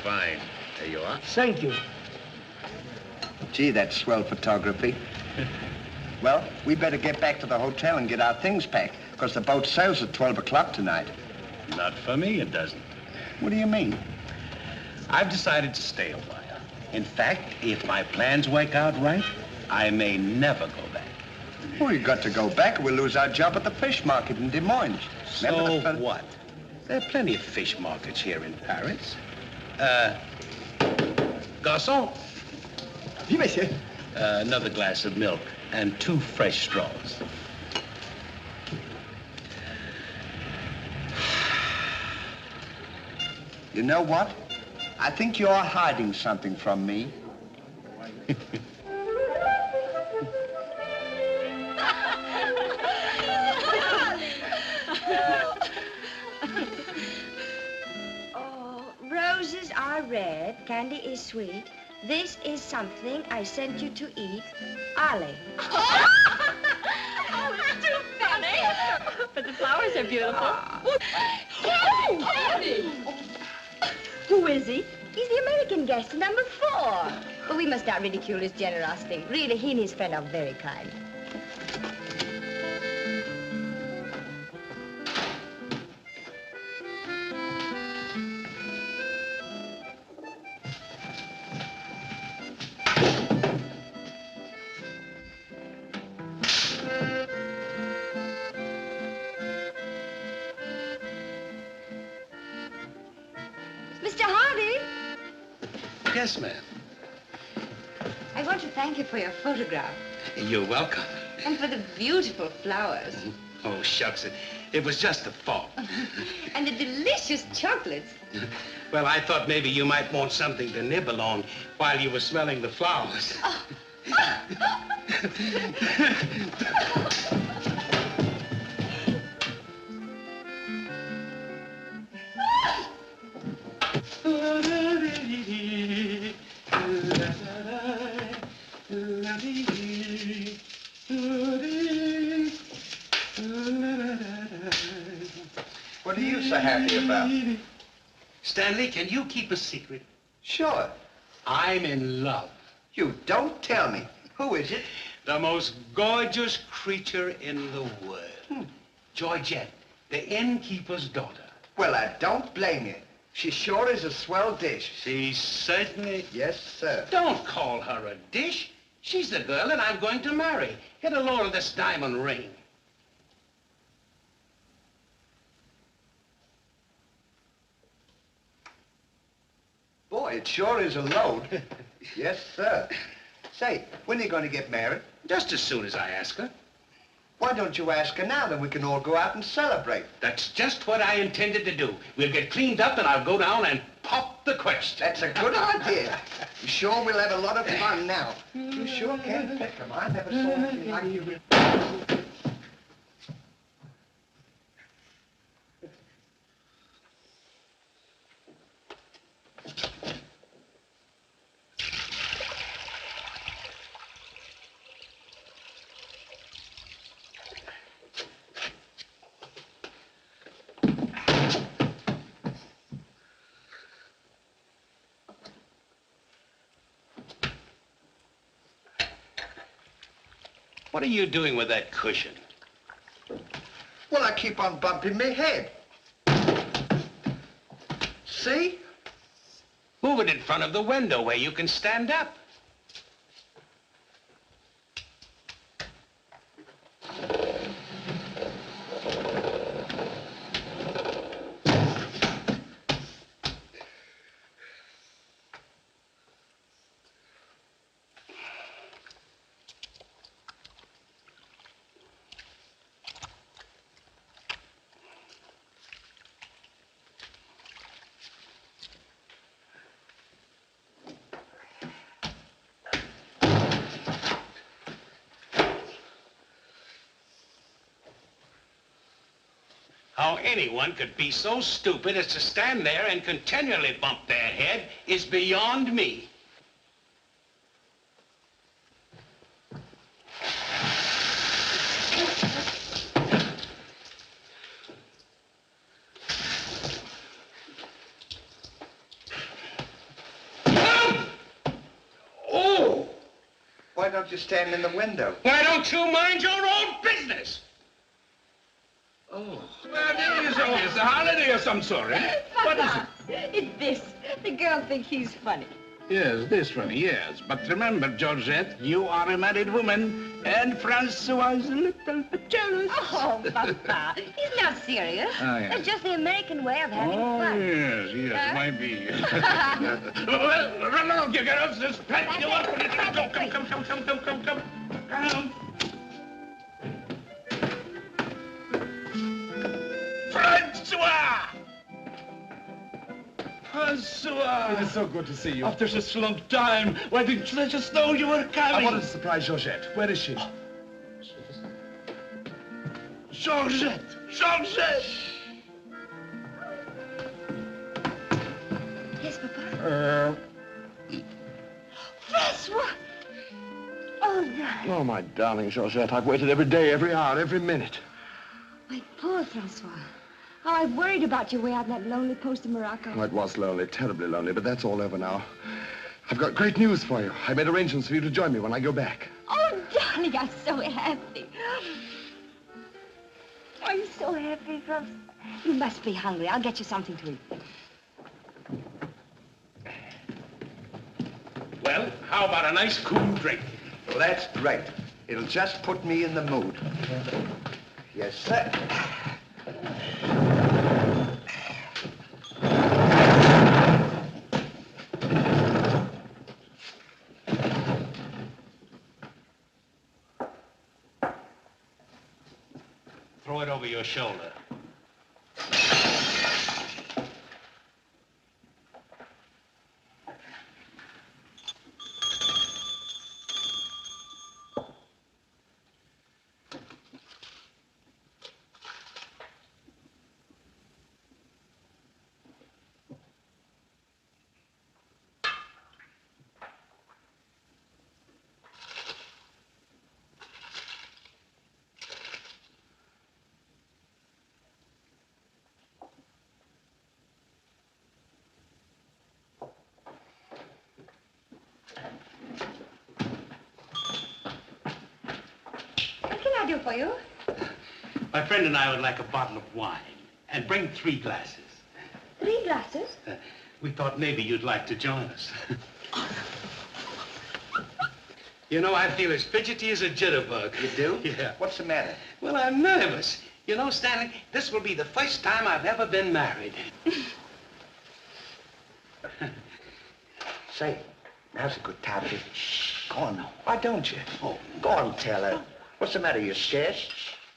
fine. There you are. Thank you. Gee, that's swell photography. Well, we better get back to the hotel and get our things packed, because the boat sails at 12 o'clock tonight. Not for me, it doesn't. What do you mean? I've decided to stay a while. In fact, if my plans work out right, I may never go back. Well, we've got to go back or we'll lose our job at the fish market in Des Moines. So what? There are plenty of fish markets here in Paris. Garçon. Oui, monsieur. Another glass of milk and 2 fresh straws. You know what? I think you're hiding something from me. Oh, roses are red, candy is sweet. This is something I sent you to eat. Ollie. Oh, it's too funny. But the flowers are beautiful. Candy! Who is he? He's the American guest, number 4. But we must not ridicule his generosity. Really, he and his friend are very kind. Mr. Hardy? Yes, ma'am. I want to thank you for your photograph You're welcome. and for the beautiful flowers. Oh, shucks. It was just a thought. And the delicious chocolates. Well, I thought maybe you might want something to nibble on while you were smelling the flowers. What are you so happy about? Stanley, can you keep a secret? Sure. I'm in love. You don't tell me. Who is it? The most gorgeous creature in the world. Georgette, the innkeeper's daughter. Well, I don't blame you. She sure is a swell dish. She certainly... Yes, sir. Don't call her a dish. She's the girl that I'm going to marry. Get a load of this diamond ring. Boy, it sure is a load. Yes, sir. Say, when are you going to get married? Just as soon as I ask her. Why don't you ask her now, then we can all go out and celebrate? That's just what I intended to do. We'll get cleaned up and I'll go down and pop the question. That's a good idea. You sure we'll have a lot of fun now. You sure can pick 'em. I never saw anything like you. What are you doing with that cushion? Well, I keep on bumping my head. See? Move it in front of the window where you can stand up. How anyone could be so stupid as to stand there and continually bump their head is beyond me. Why don't you stand in the window? Why don't you mind your own business? Oh. Well, it is always a holiday of some sort, eh? What is it? It's this. The girl thinks he's funny. Yes, this one, yes. But remember, Georgette, you are a married woman, and Francois is a little bit jealous. Oh, Papa, he's not serious. Oh, yes. It's just the American way of having Oh, fun. yes, might be. Well, run along, you girls. There's plenty of work for you to do. Come. Come. Francois! Francois! It's so good to see you. After such a long time, why didn't you let us know you were coming? I wanted to surprise Georgette. Where is she? Georgette! Yes, Papa? Francois! Oh, darling. Oh, my darling Georgette, I've waited every day, every hour, every minute. My poor Francois. How I worried about you way out in that lonely post in Morocco. Oh, it was lonely, terribly lonely, but that's all over now. I've got great news for you. I made arrangements for you to join me when I go back. Oh, darling, I'm so happy. I'm so happy, Francois. You must be hungry. I'll get you something to eat. Well, how about a nice cool drink? Well, that's great. It'll just put me in the mood. Yes, sir. Throw it over your shoulder. What can I do for you? My friend and I would like a bottle of wine. And bring 3 glasses. 3 glasses? We thought maybe you'd like to join us. You know, I feel as fidgety as a jitterbug. You do? Yeah. What's the matter? Well, I'm nervous. You know, Stanley, this will be the first time I've ever been married. Say, now's a good time to... Go on now. Why don't you? Oh, Go on, tell her. What's the matter? You scared?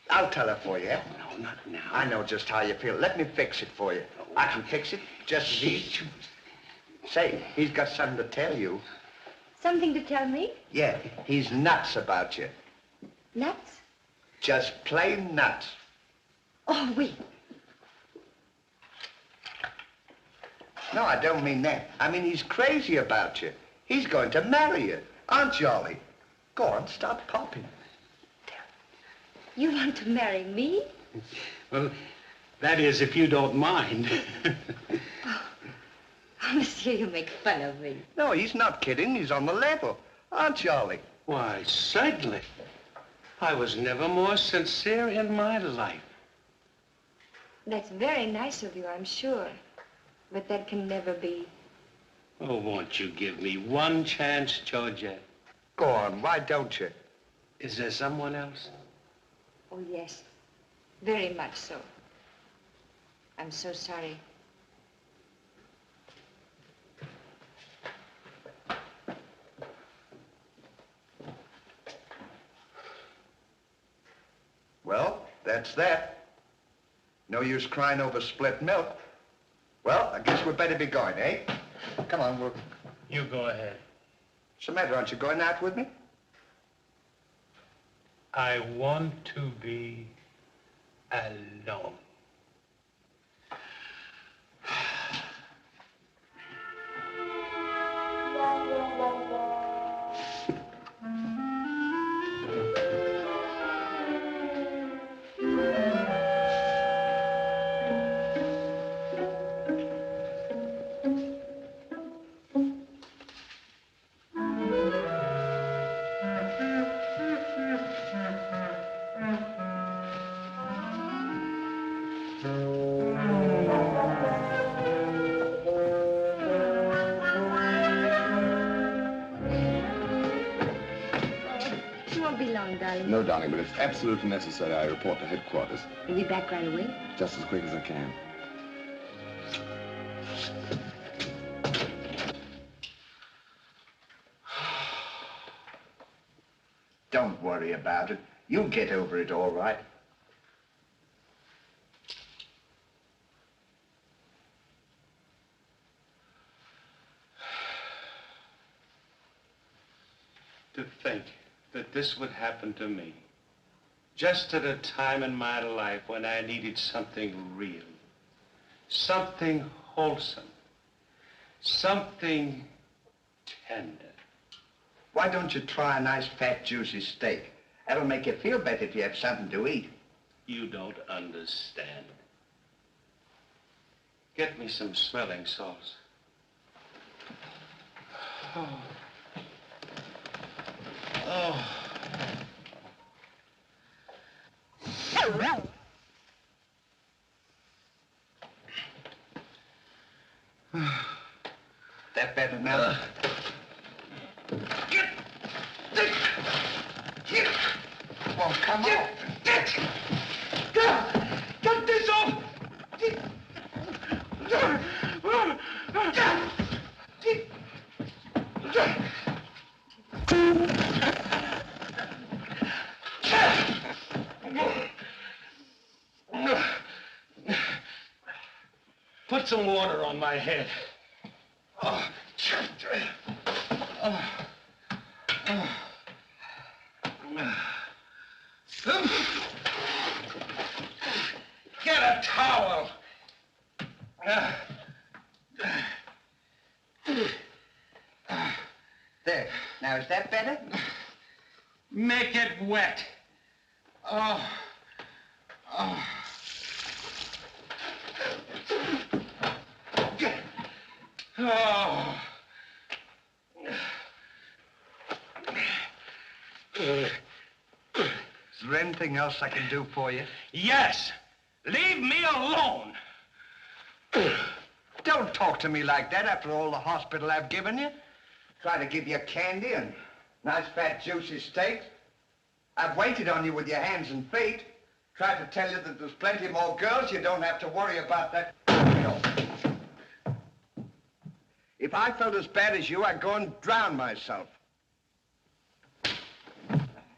I'll tell her for you. no, not now. I know just how you feel. Let me fix it for you. I can fix it just as easy. Say, he's got something to tell you. Something to tell me? Yeah, he's nuts about you. Nuts? Just plain nuts. Oh, wait. No, I don't mean that. I mean, he's crazy about you. He's going to marry you. Aren't you, Ollie? Go on, stop popping. You want to marry me? Well, that is, if you don't mind. Oh, monsieur, you make fun of me. No, he's not kidding. He's on the level. Aren't you, Ollie? Why, certainly. I was never more sincere in my life. That's very nice of you, I'm sure. But that can never be. Oh, won't you give me one chance, Georgette? Go on, why don't you? Is there someone else? Oh, yes. Very much so. I'm so sorry. Well, that's that. No use crying over spilt milk. Well, I guess we'd better be going, eh? Come on, we'll... You go ahead. What's the matter? Aren't you going out with me? I want to be alone. long, darling. No, darling, but it's absolutely necessary I report to headquarters. You'll be back right away? Just as quick as I can. Don't worry about it. You'll get over it all right. To think that this would happen to me, just at a time in my life when I needed something real, something wholesome, something tender. Why don't you try a nice, fat, juicy steak? That'll make you feel better if you have something to eat. You don't understand. Get me some smelling salts. Oh. Oh. That better now? Well, come on. Get this off! Put some water on my head. Get a towel. There. Now, is that better? Make it wet. Oh. Oh. Oh. Is there anything else I can do for you? Yes. Leave me alone. Don't talk to me like that after all the hospital I've given you. Try to give you candy and nice, fat, juicy steaks. I've waited on you with your hands and feet. Tried to tell you that there's plenty more girls. You don't have to worry about that. If I felt as bad as you, I'd go and drown myself.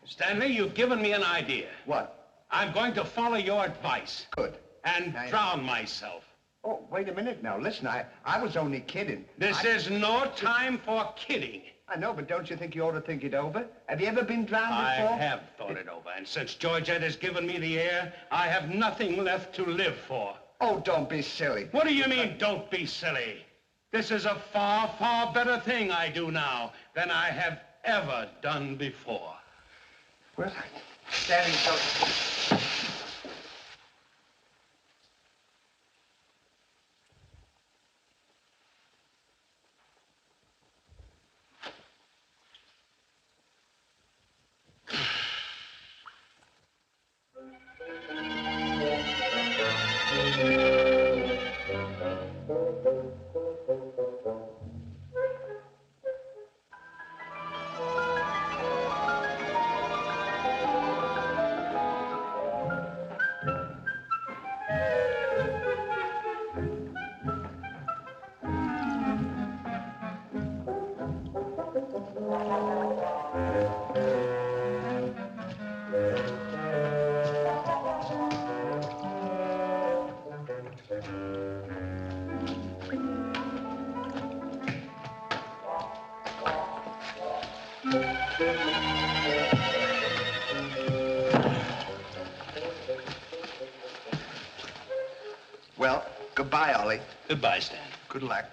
Stanley, you've given me an idea. What? I'm going to follow your advice. Good. And drown myself. Oh, wait a minute now. Listen, I was only kidding. This is no time for kidding. I know, but don't you think you ought to think it over? Have you ever been drowned before? I have thought it over, and since Georgette has given me the air, I have nothing left to live for. Oh, don't be silly. What do you mean, don't be silly? This is a far, far better thing I do now than I have ever done before. Well, standing so... Well, goodbye, Ollie. Goodbye, Stan. Good luck.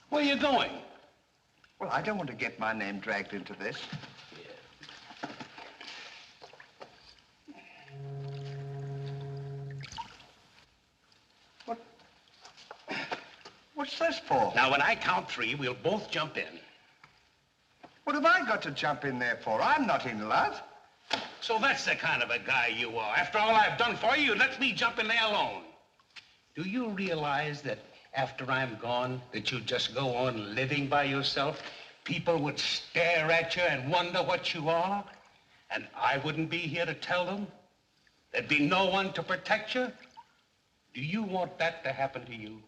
Where are you going? Well, I don't want to get my name dragged into this. What's this for? Now, when I count 3, we'll both jump in. What have I got to jump in there for? I'm not in love. So that's the kind of a guy you are. After all I've done for you, you let me jump in there alone. Do you realize that after I'm gone, that you just go on living by yourself? People would stare at you and wonder what you are. And I wouldn't be here to tell them? There'd be no one to protect you? Do you want that to happen to you?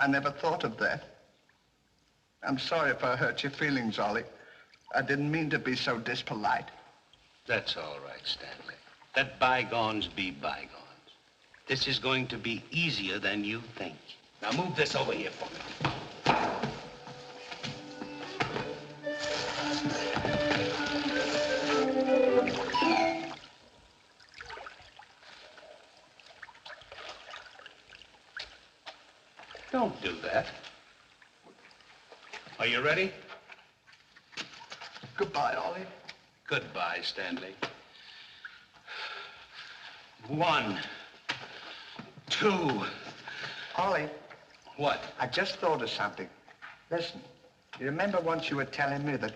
I never thought of that. I'm sorry if I hurt your feelings, Ollie. I didn't mean to be so dispolite. That's all right, Stanley. Let bygones be bygones. This is going to be easier than you think. Now move this over here for me. Don't do that. Are you ready? Goodbye, Ollie. Goodbye, Stanley. 1, 2. Ollie, What? I just thought of something. Listen, you remember once you were telling me that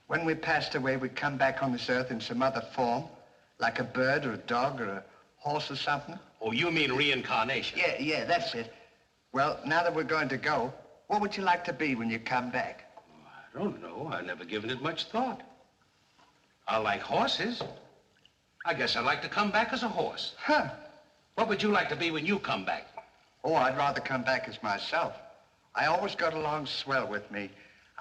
when we passed away, we'd come back on this earth in some other form, like a bird or a dog or a horse or something? Oh, you mean reincarnation? Yeah, that's it. Well, now that we're going to go, what would you like to be when you come back? I don't know. I've never given it much thought. I like horses. I guess I'd like to come back as a horse. Huh. What would you like to be when you come back? Oh, I'd rather come back as myself. I always got along swell with me.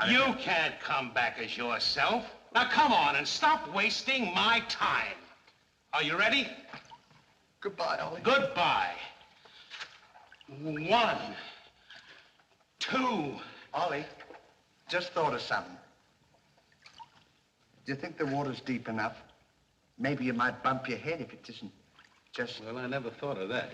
You can't come back as yourself. Now, come on and stop wasting my time. Are you ready? Goodbye, Ollie. Goodbye. 1, 2. Ollie, just thought of something. Do you think the water's deep enough? Maybe you might bump your head if it isn't just... Well, I never thought of that.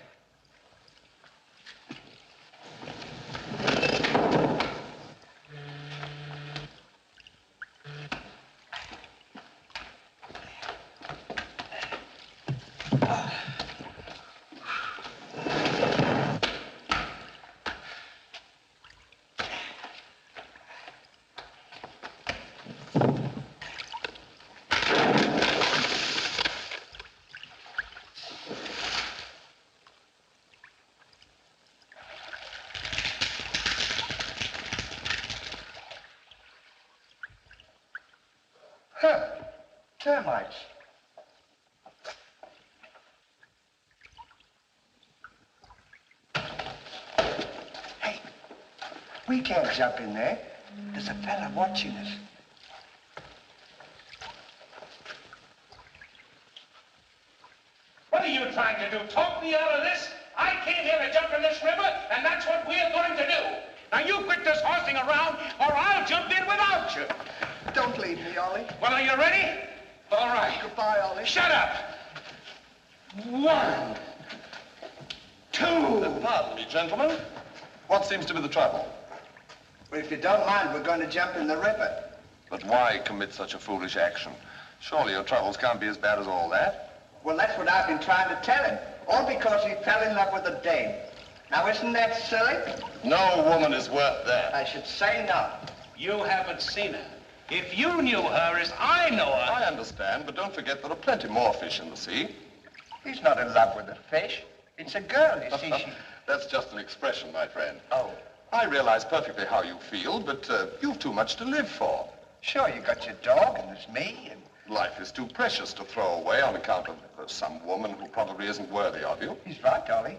Huh. Termites. Hey, we can't jump in there. There's a fella watching us. What are you trying to do? Talk me out of this? I came here to jump in this river, and that's what we're going to do. Now, you quit this horsing around, or I'll jump in without you. Don't leave me, Ollie. Well, are you ready? All right. Goodbye, Ollie. Shut up. 1, 2. Pardon me, gentlemen. What seems to be the trouble? Well, if you don't mind, we're going to jump in the river. But why commit such a foolish action? Surely your troubles can't be as bad as all that. Well, that's what I've been trying to tell him. All because he fell in love with a dame. Now, isn't that silly? No woman is worth that. I should say not. You haven't seen her. If you knew her as I know her... I understand, but don't forget there are plenty more fish in the sea. He's not in love with a fish. It's a girl, you see. That's just an expression, my friend. Oh, I realize perfectly how you feel, but you've too much to live for. sure, you got your dog, and there's me, and... Life is too precious to throw away on account of some woman who probably isn't worthy of you. He's right, Ollie.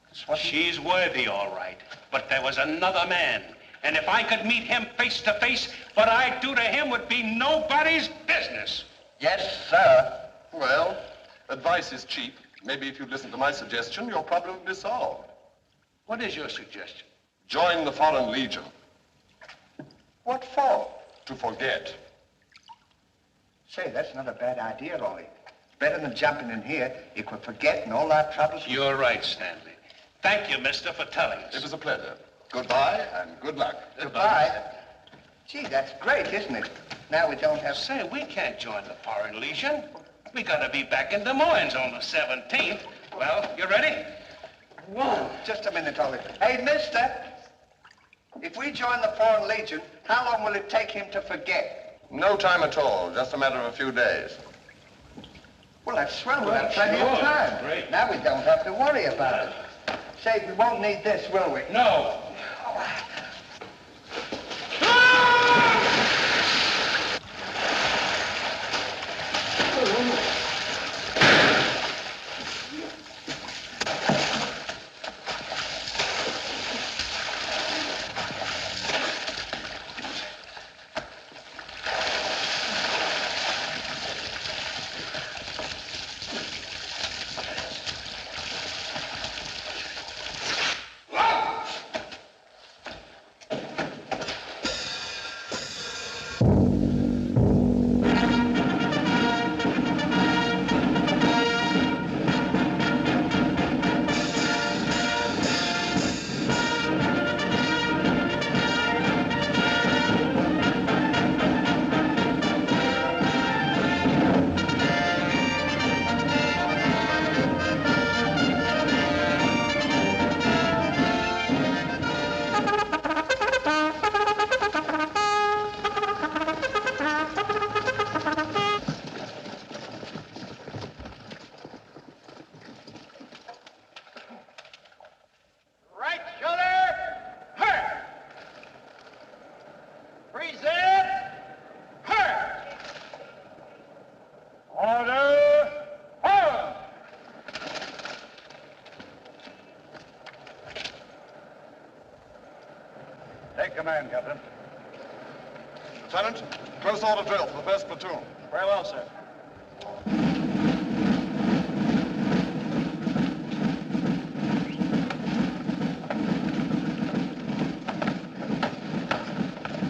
That's what She's worthy, all right. But there was another man. And if I could meet him face to face, what I'd do to him would be nobody's business. Yes, sir. Well, advice is cheap. Maybe if you'd listen to my suggestion, your problem would be solved. What is your suggestion? Join the Foreign Legion. What for? To forget. Say, that's not a bad idea, Ollie. It's better than jumping in here. You could forget and all our troubles... You're right, Stanley. Thank you, mister, for telling us. It was a pleasure. Goodbye and good luck. Goodbye. Gee, that's great, isn't it? Now we don't have... Say, we can't join the Foreign Legion. We gotta be back in Des Moines on the 17th. Well, you ready? 1. Just a minute, Ollie. Hey, mister. If we join the Foreign Legion, how long will it take him to forget? No time at all. Just a matter of a few days. Well, that's swell. We'll have plenty of time. Great. Now we don't have to worry about it. Say, we won't need this, will we? No. Take command, Captain. Lieutenant, close order drill for the first platoon. Very well, sir.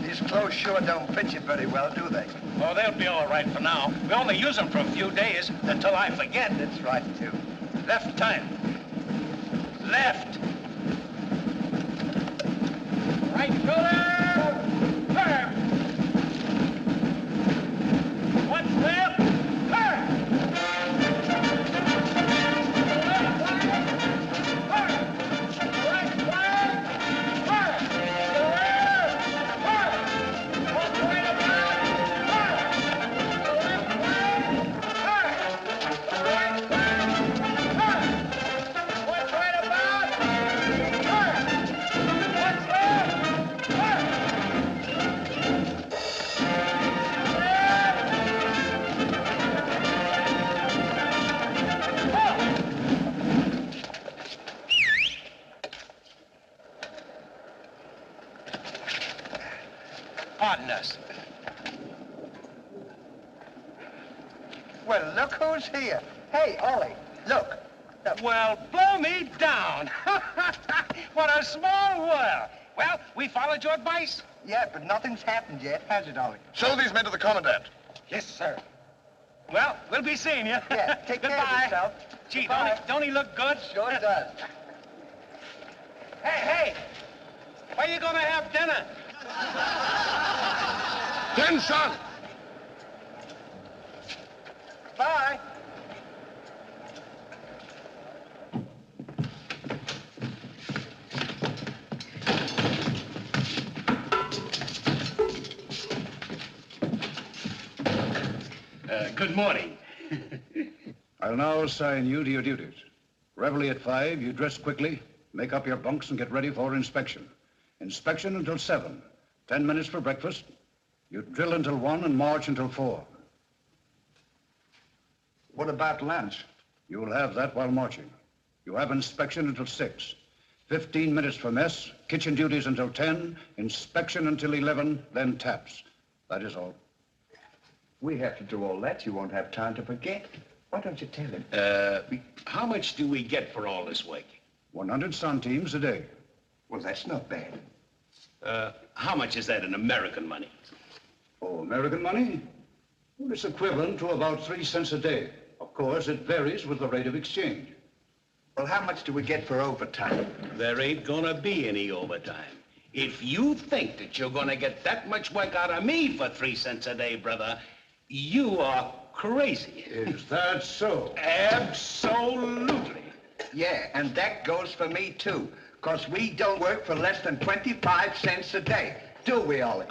These clothes sure don't fit you very well, do they? Oh, they'll be all right for now. We only use them for a few days until I forget. That's right, too. Left time. Left. Right shoulder. Turn. One step. Turn. Left flank. Turn. Right flank. Turn. Rear. Turn. One right about. Turn. Left flank. Turn. Right flank. Turn. One right about. Turn. What's left? Turn. Pardon us. Well, look who's here. Hey, Ollie, look. Well, blow me down. What a small world. Well, we followed your advice. Yeah, but nothing's happened yet, has it, Ollie? Show these men to the commandant. Yes, sir. Well, we'll be seeing you. Yeah, take care of Goodbye. yourself. Gee, Goodbye. don't he look good? Sure does. Hey, where you gonna have dinner? Attention! Bye. Good morning. I'll now assign you to your duties. Reveille at 5, you dress quickly, make up your bunks and get ready for inspection. Inspection until 7. 10 minutes for breakfast. You drill until 1 and march until 4. What about lunch? You'll have that while marching. You have inspection until 6. 15 minutes for mess, kitchen duties until 10, inspection until 11, then taps. That is all. We have to do all that. You won't have time to forget. Why don't you tell him? How much do we get for all this work? 100 centimes a day. Well, that's not bad. How much is that in American money? Oh, American money? Well, it's equivalent to about 3 cents a day. Of course, it varies with the rate of exchange. Well, how much do we get for overtime? There ain't gonna be any overtime. If you think that you're gonna get that much work out of me for 3 cents a day, brother, you are crazy. Is that so? Absolutely. Yeah, and that goes for me, too. Because we don't work for less than 25 cents a day. Do we, Ollie?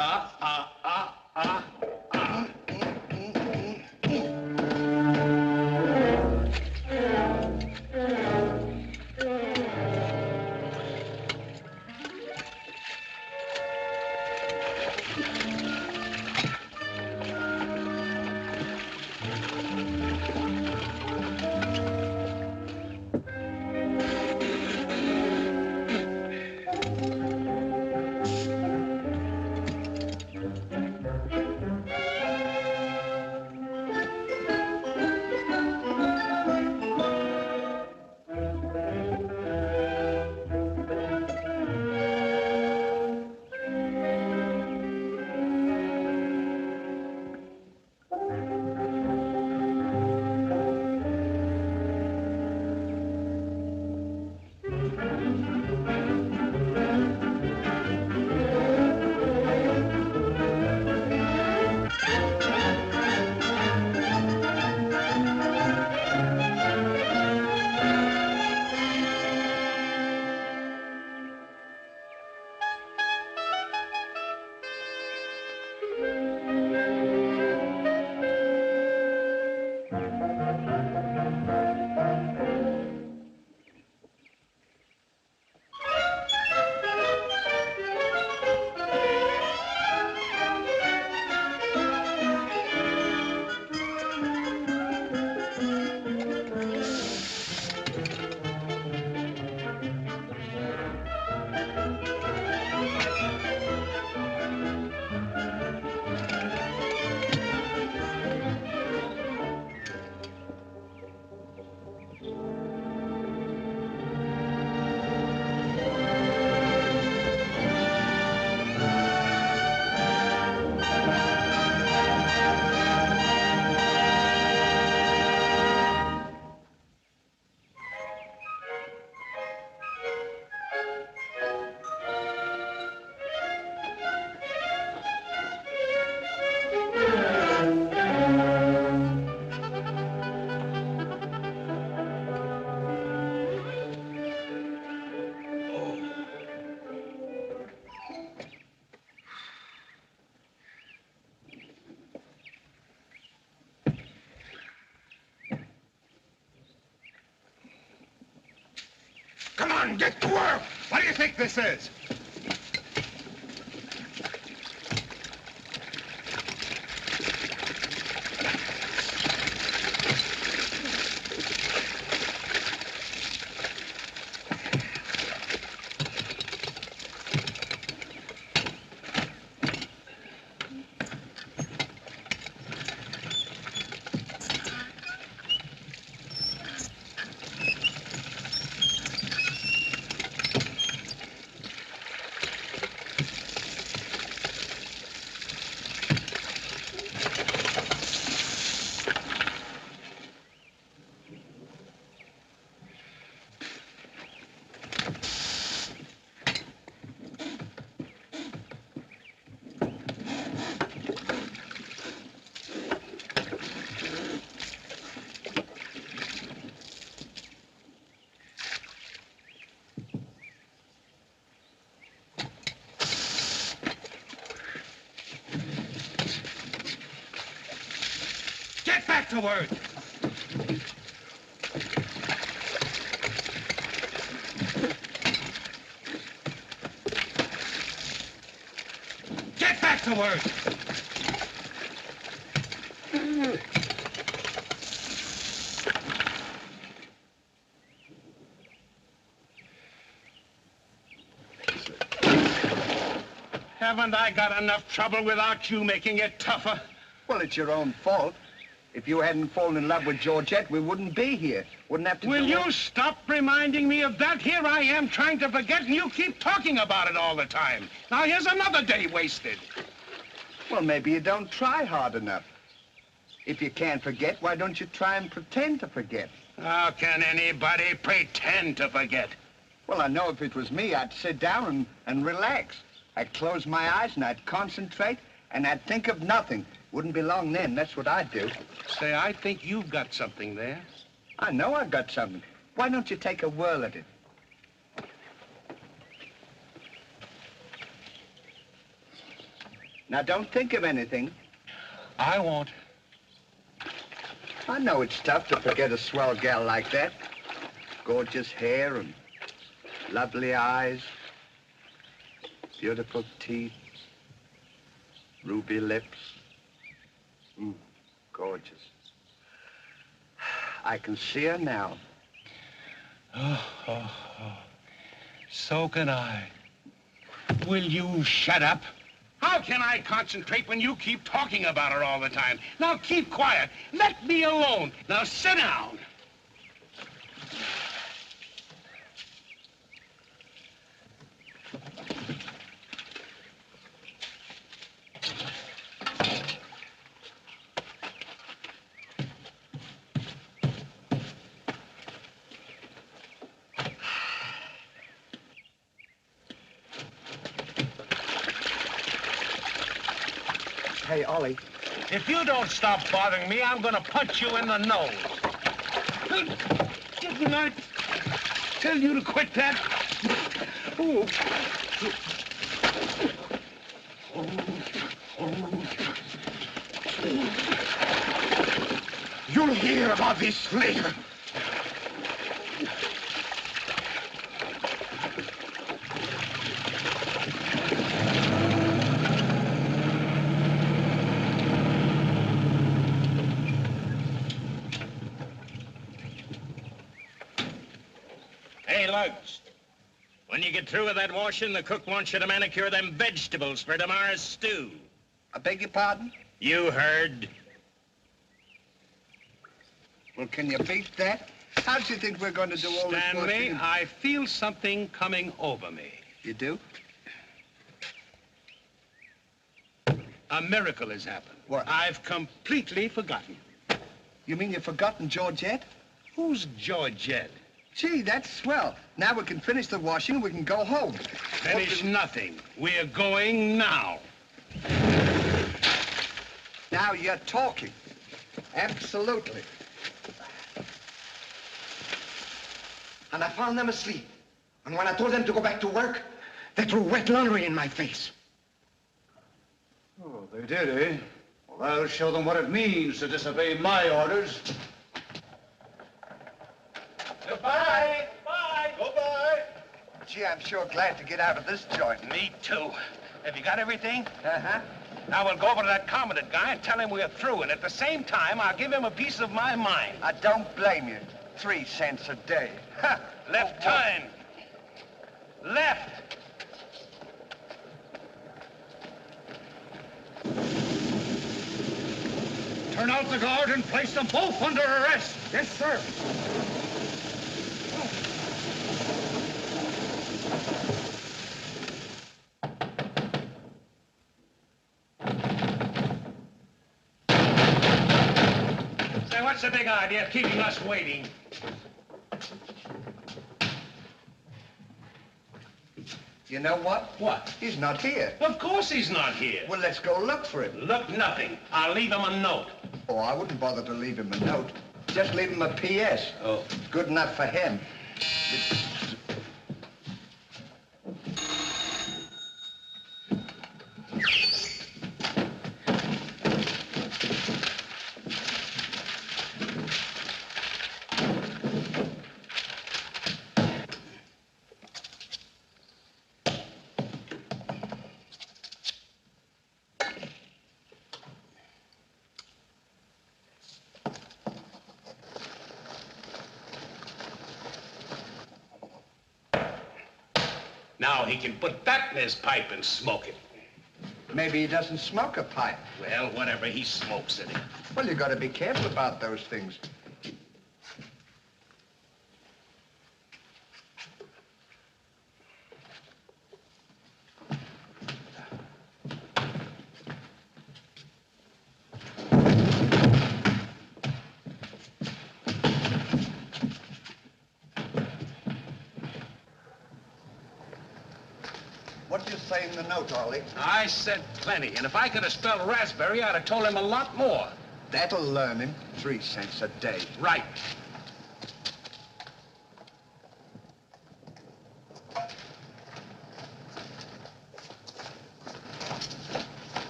on, get to work! What do you think this is? Get back to work! Get back to work! Haven't I got enough trouble without you making it tougher? Well, it's your own fault. If you hadn't fallen in love with Georgette, we wouldn't be here. Wouldn't have to Will do you stop reminding me of that? Here I am trying to forget, and you keep talking about it all the time. Now here's another day wasted. Well, maybe you don't try hard enough. If you can't forget, why don't you try and pretend to forget? How can anybody pretend to forget? Well, I know if it was me, I'd sit down and relax. I'd close my eyes and I'd concentrate and I'd think of nothing. Wouldn't be long then, that's what I'd do. Say, I think you've got something there. I know I've got something. Why don't you take a whirl at it? Now, don't think of anything. I won't. I know it's tough to forget a swell gal like that. Gorgeous hair and lovely eyes, beautiful teeth, ruby lips. Gorgeous. I can see her now. Oh. So can I. Will you shut up? How can I concentrate when you keep talking about her all the time? Now keep quiet. Let me alone. Now sit down. Hey, Ollie. If you don't stop bothering me, I'm gonna punch you in the nose. Didn't I tell you to quit that? Oh. You'll hear about this later. Hey, Lugs. When you get through with that washing, the cook wants you to manicure them vegetables for tomorrow's stew. I beg your pardon? You heard. Well, can you beat that? How do you think we're going to do all this Stanley, washing? I feel something coming over me. You do? A miracle has happened. What? I've completely forgotten. You mean you've forgotten Georgette? Who's Georgette? Gee, that's swell. Now we can finish the washing and we can go home. Finish nothing. We're going now. Now you're talking. Absolutely. And I found them asleep. And when I told them to go back to work, they threw wet laundry in my face. Oh, they did, eh? Well, I'll show them what it means to disobey my orders. Goodbye. Bye. Goodbye. Gee, I'm sure glad to get out of this joint. Me too. Have you got everything? Uh-huh. Now we'll go over to that commandant guy and tell him we're through, and at the same time, I'll give him a piece of my mind. I don't blame you. 3 cents a day. Ha! Left turn. Left. Turn out the guard and place them both under arrest. Yes, sir. Say, what's the big idea of keeping us waiting? You know what? What? He's not here. Of course he's not here. Well, let's go look for him. Look, nothing. I'll leave him a note. Oh, I wouldn't bother to leave him a note. Just leave him a P.S. Oh. Good enough for him. Now he can put that in his pipe and smoke it. Maybe he doesn't smoke a pipe. Well, whatever, he smokes it. Well, you got to be careful about those things. What did you say in the note, Ollie? I said plenty, and if I could have spelled raspberry, I'd have told him a lot more. That'll learn him. 3 cents a day. Right.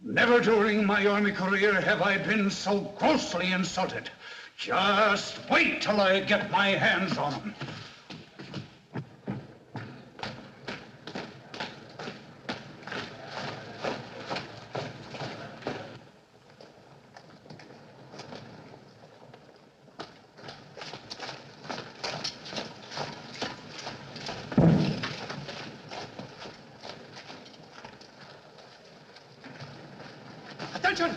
Never during my army career have I been so grossly insulted. Just wait till I get my hands on him. Attention!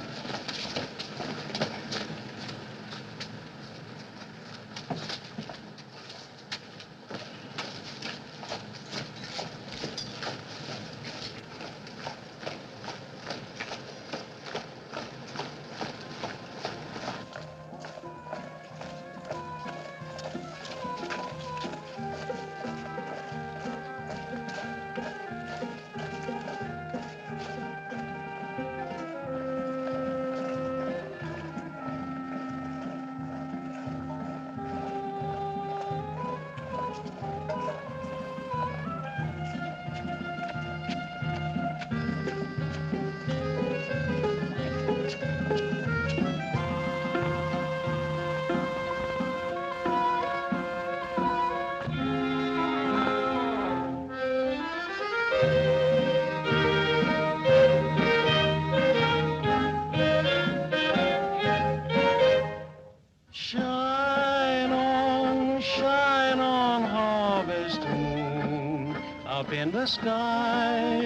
Shine on, harvest moon, up in the sky.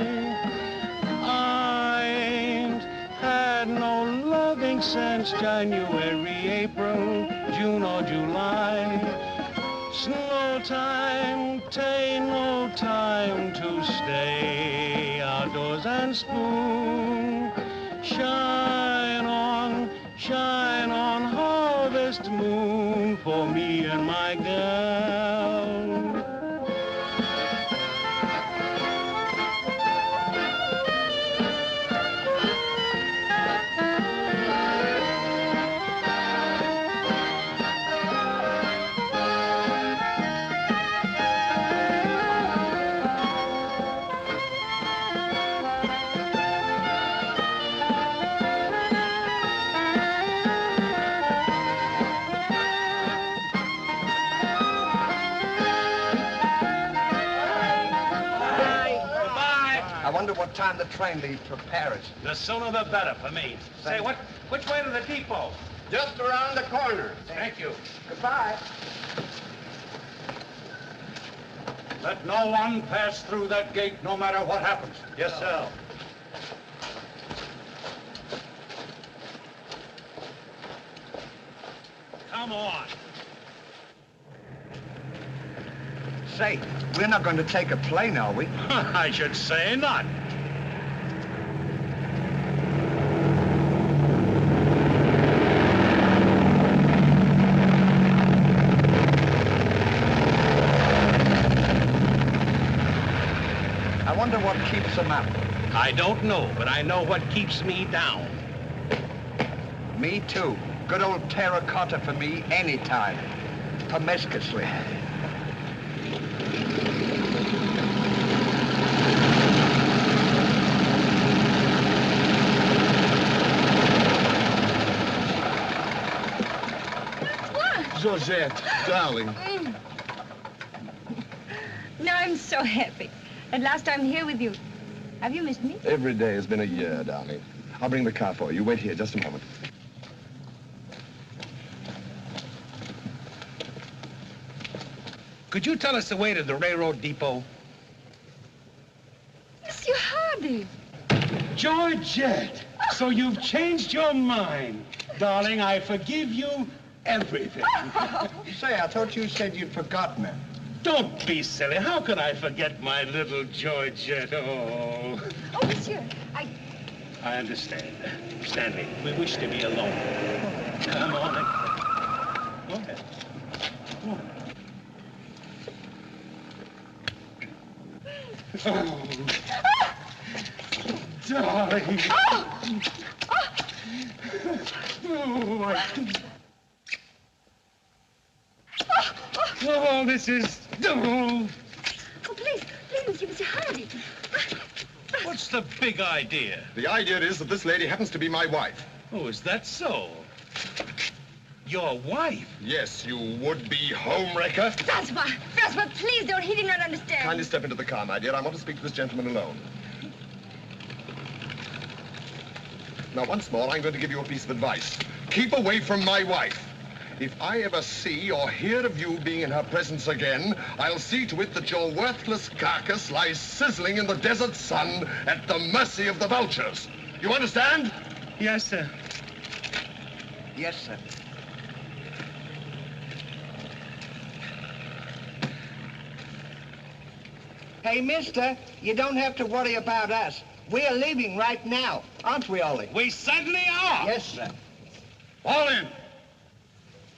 I ain't had no loving since January, April, June or July. Snow time, tain't no time to stay outdoors and spoon. Shine on, harvest moon, for me and my gal. what time the train leaves for Paris? The sooner the better for me. Say, which way to the depot? Just around the corner. Thank you. Goodbye. Let no one pass through that gate, no matter what happens. Yes, sir. Come on. Say, we're not going to take a plane, are we? I should say not. I wonder what keeps them up. I don't know, but I know what keeps me down. Me too. Good old terracotta for me anytime. Promiscuously. Georgette, darling. Now I'm so happy. At last I'm here with you. Have you missed me? Every day has been a year, darling. I'll bring the car for you. Wait here just a moment. Could you tell us the way to the railroad depot? Monsieur Hardy. Georgette, so you've changed your mind. Darling, I forgive you everything. Say, I thought you said you'd forgotten me. Don't be silly. How could I forget my little Georgette? Oh. Oh, monsieur, I understand. Stanley, we wish to be alone. Come on. Go ahead. Go on. Oh. Darling. Oh, this is... Oh. Oh, please, Monsieur Hardy. What's the big idea? The idea is that this lady happens to be my wife. Oh, is that so? Your wife? Yes, you would-be homewrecker. Francois, please don't. He did not understand. Kindly step into the car, my dear. I want to speak to this gentleman alone. Now, once more, I'm going to give you a piece of advice. Keep away from my wife. If I ever see or hear of you being in her presence again, I'll see to it that your worthless carcass lies sizzling in the desert sun at the mercy of the vultures. You understand? Yes, sir. Yes, sir. Hey, mister, you don't have to worry about us. We're leaving right now, aren't we, Ollie? We certainly are. Yes, sir. Fall in.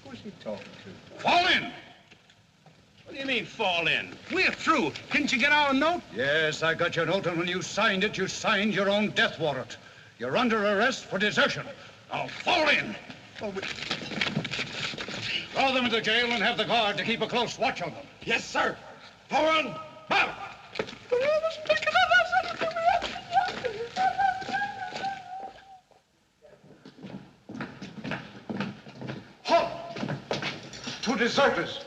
Who's he talking to? Fall in. What do you mean, fall in? We're through. Didn't you get our note? Yes, I got your note, and when you signed it, you signed your own death warrant. You're under arrest for desertion. Now, fall in. Oh, Throw them into jail and have the guard to keep a close watch on them. Yes, sir. Forward. Out. Halt! Two deserters.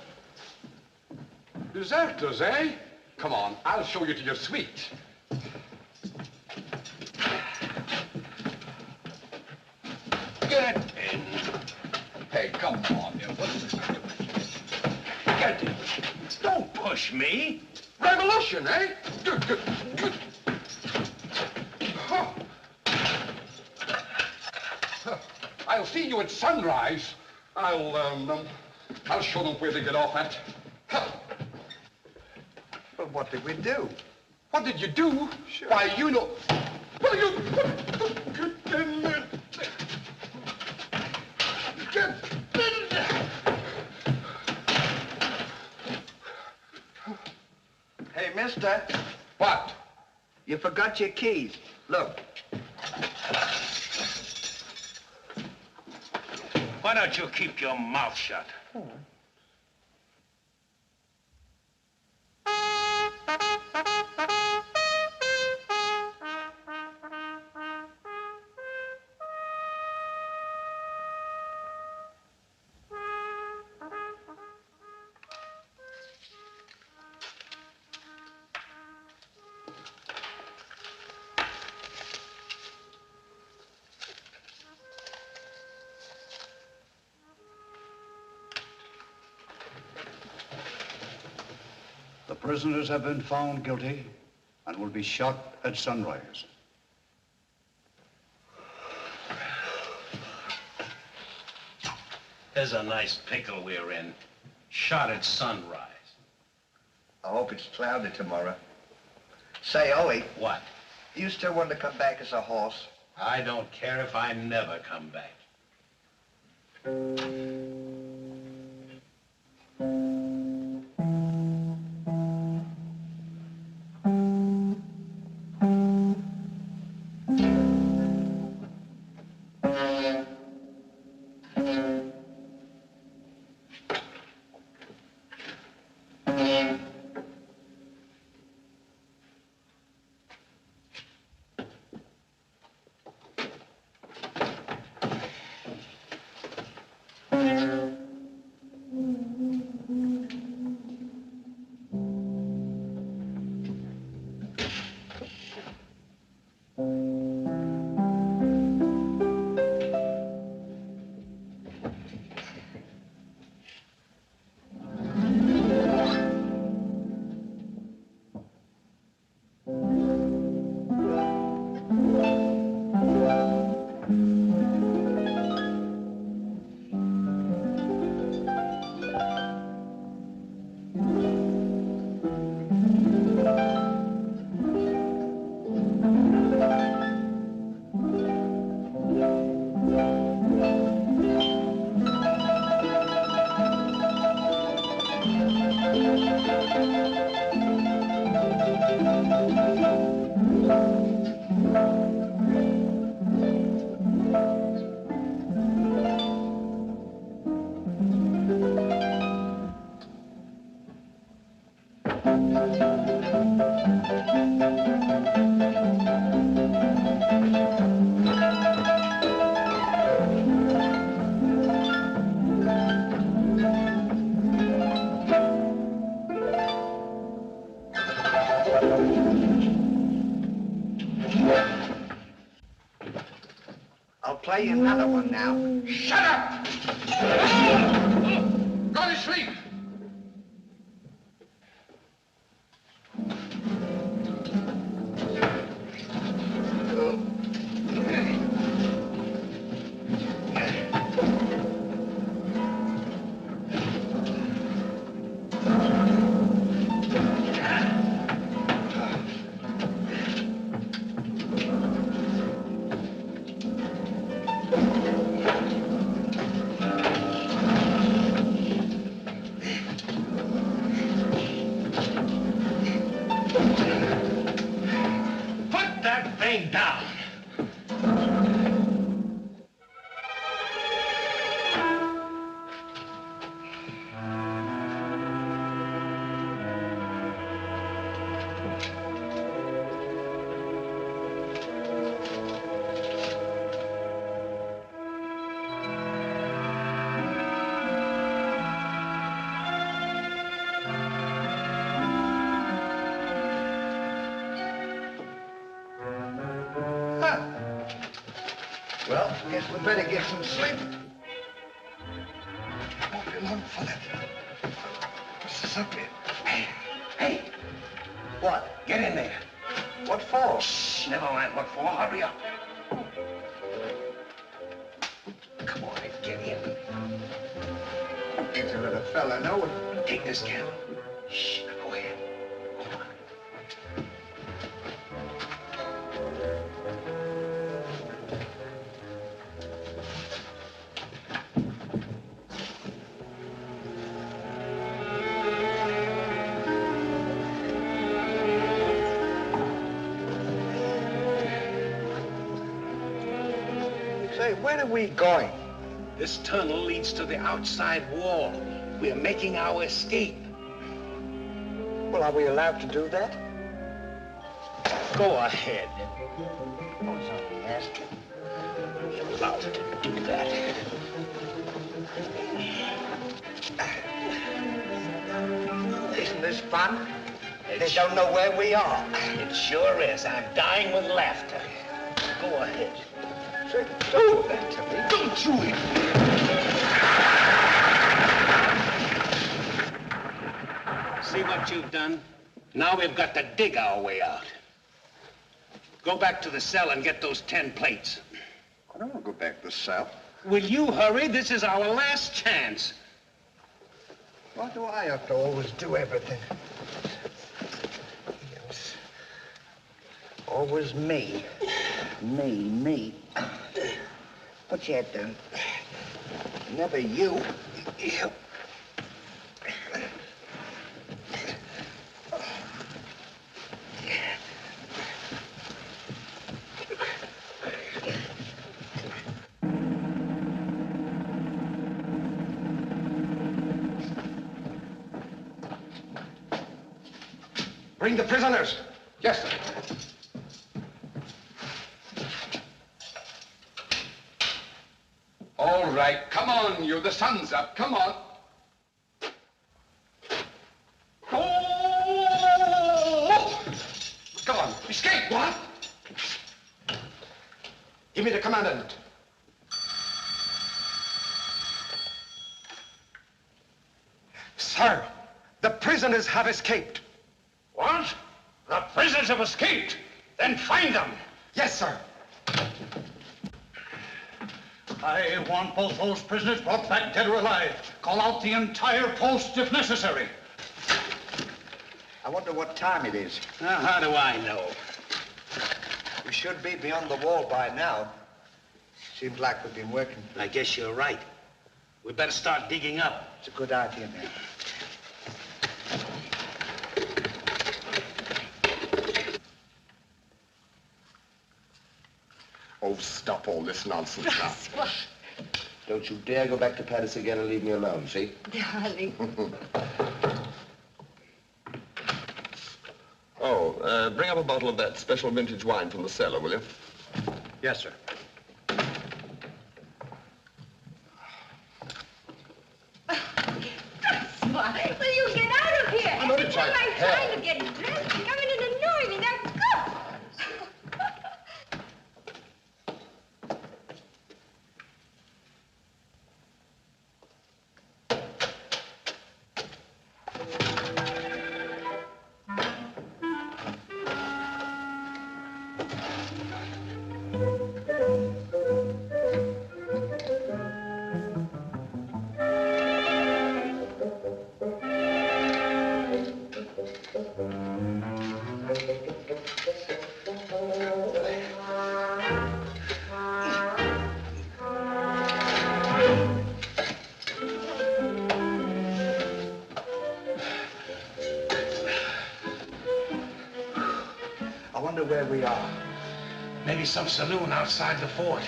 Deserters, eh? Come on, I'll show you to your suite. Get in. Hey, come on, you. What's this? Get in. Don't push me. Revolution, eh? Good. Huh. I'll see you at sunrise. I'll show them where they get off at. Huh. well, what did we do? What did you do? Sure. Why, you know... Well, you... Hey, mister, What? you forgot your keys. Look. Why don't you keep your mouth shut? Prisoners have been found guilty and will be shot at sunrise. There's a nice pickle we're in. Shot at sunrise. I hope it's cloudy tomorrow. Say, Ollie. What? You still want to come back as a horse? I don't care if I never come back. I'll play you another one now. Shut up! Go to sleep! Put that thing down. Well, guess we better get some sleep. Won't be long for that. What's this up here? Hey, What? get in there. What for? Shh, never mind what for. Hurry up. Come on, get in. Ain't to let a fella know it. Take this candle. Shh, go ahead. Go on. Say, where are we going? This tunnel leads to the outside wall. We're making our escape. Well, are we allowed to do that? Go ahead. Oh, something asking. You're allowed to do that. Isn't this fun? They don't know where we are. It sure is. I'm dying with laughter. Go ahead. Say, don't do that to me. Don't you hit me. See what you've done? Now we've got to dig our way out. Go back to the cell and get those 10 plates. I don't want to go back to the cell. Will you hurry? This is our last chance. Why do I have to always do everything? Yes. Always me. Me. Put your head down. Never you. You. Bring the prisoners. Yes, sir. All right, come on, you. The sun's up. Come on. Oh! Come on, escape. What? Give me the commandant. Sir, the prisoners have escaped. What? The prisoners have escaped. Then find them. Yes, sir. I want both those prisoners brought back dead or alive. Call out the entire post if necessary. I wonder what time it is. How do I know? We should be beyond the wall by now. Seems like we've been working. I guess you're right. We better start digging up. It's a good idea, man. Oh, stop all this nonsense now. Don't you dare go back to Paris again and leave me alone, see? Darling. Oh, bring up a bottle of that special vintage wine from the cellar, will you? Yes, sir. Smart. Will you get out of here? I'm only trying to I'm help. trying to get dressed. You come in and annoy me. Now go. I wonder where we are. Maybe some saloon outside the fort.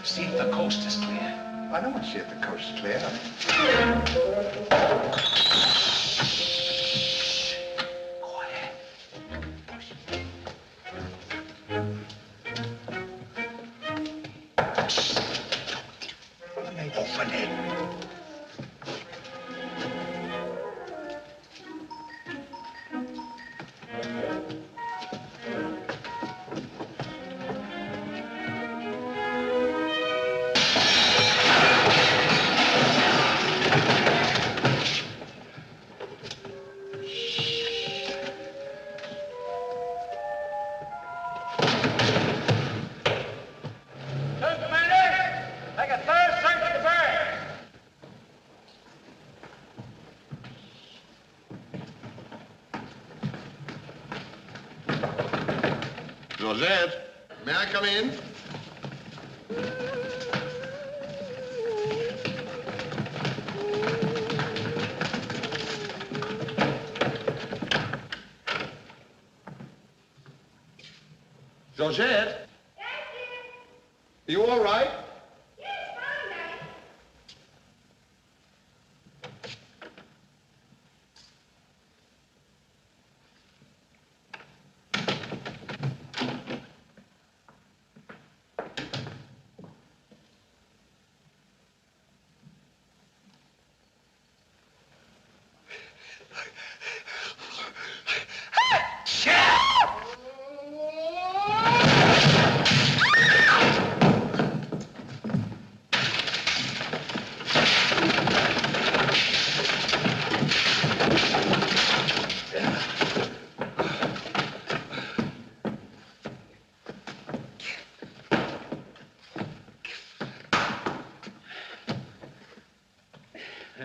See if the coast is clear. I don't want to see if the coast is clear. Quiet. Open it. Georgette, may I come in? Georgette? You all right?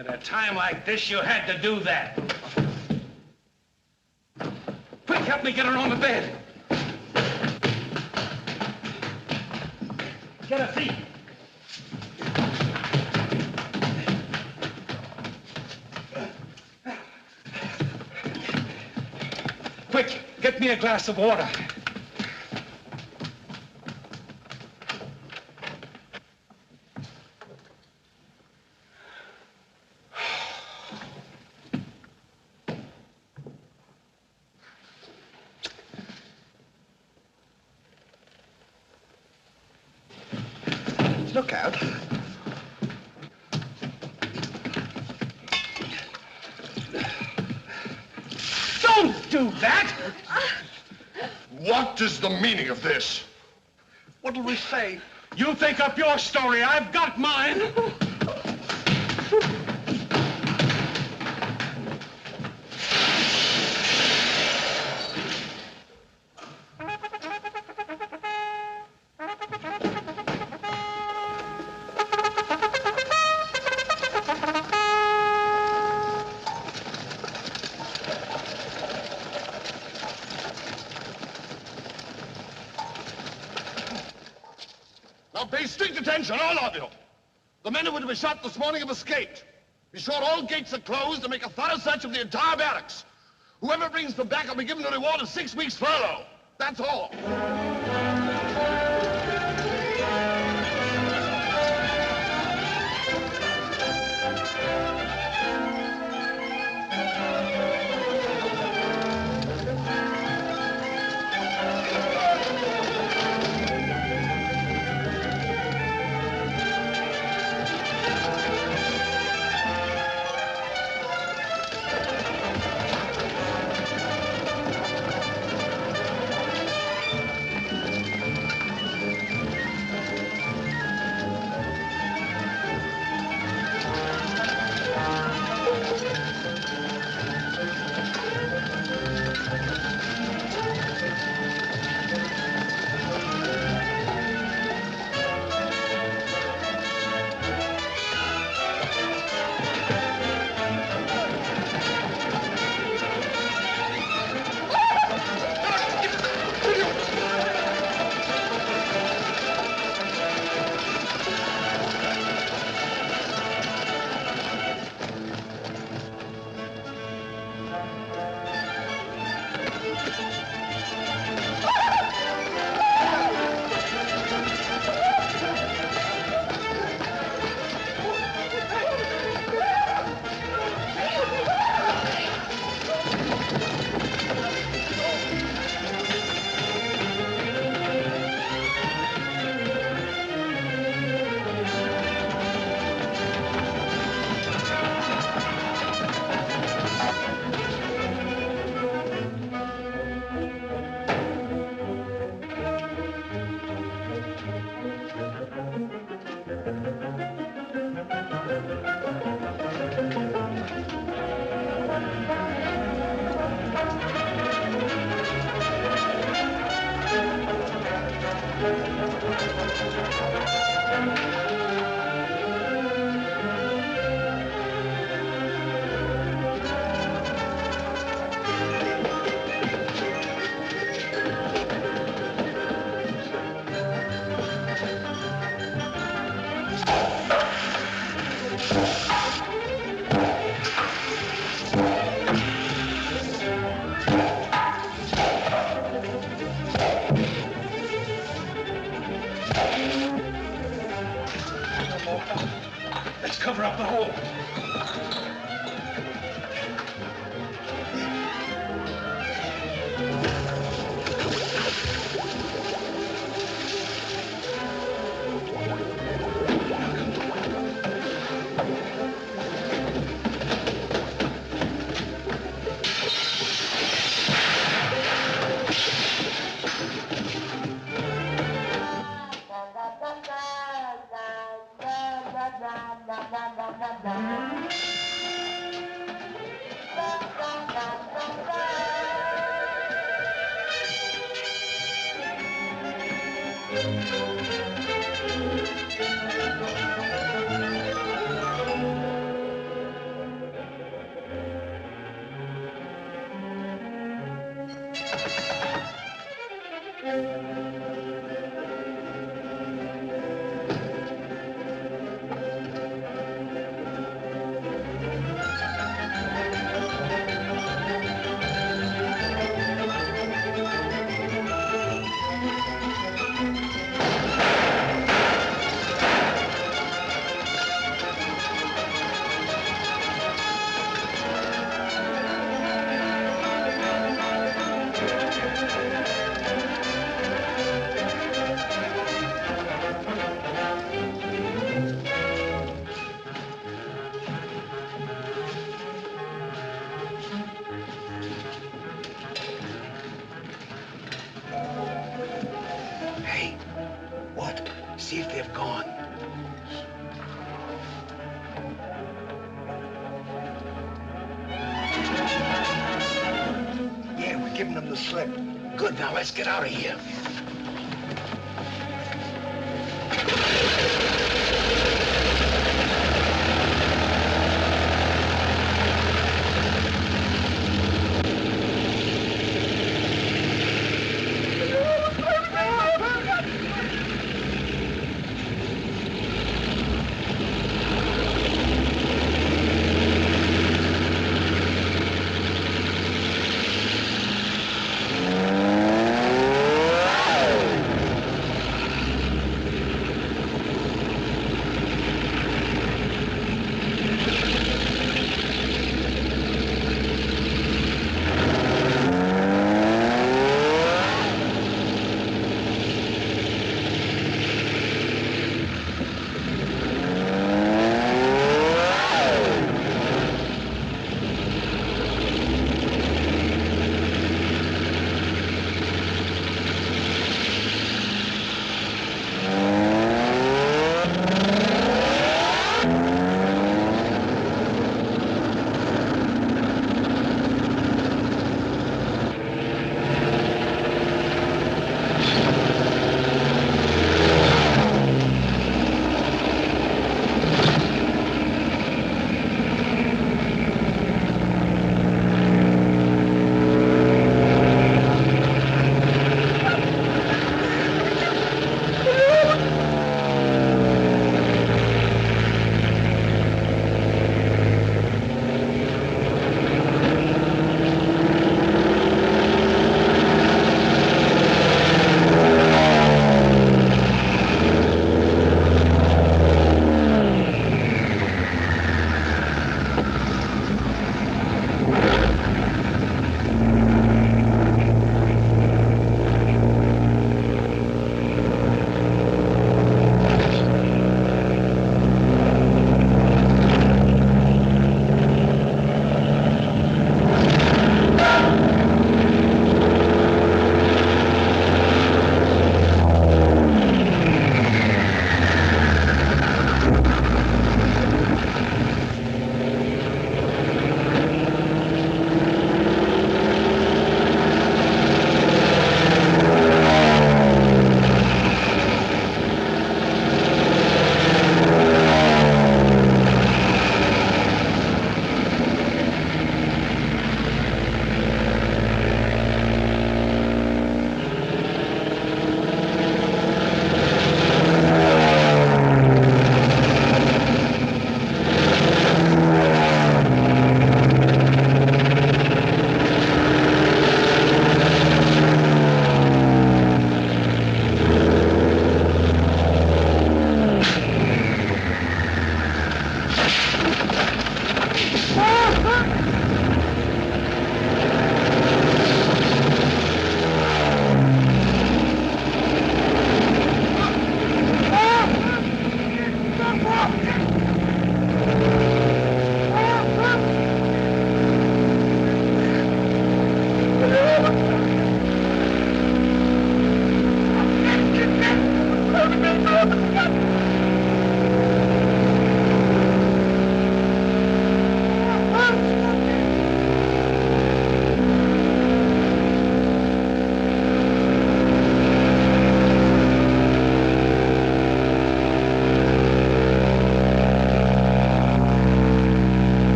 At a time like this, you had to do that. Quick, help me get her on the bed. Get her feet. Quick, get me a glass of water. Look out. Don't do that! What is the meaning of this? What'll we say? You think up your story. I've got mine. Now pay strict attention, all of you. The men who were to be shot this morning have escaped. Be sure all gates are closed and make a thorough search of the entire barracks. Whoever brings them back will be given a reward of 6 weeks' furlough. That's all. Let's cover up the hole. Hey, what? See if they've gone. Yeah, we're giving them the slip. Good, now let's get out of here.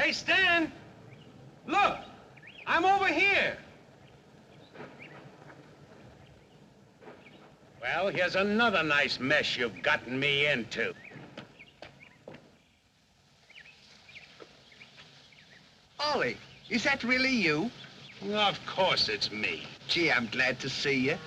Hey, Stan! Look! I'm over here! Well, here's another nice mess you've gotten me into. Ollie, is that really you? Of course it's me. Gee, I'm glad to see you.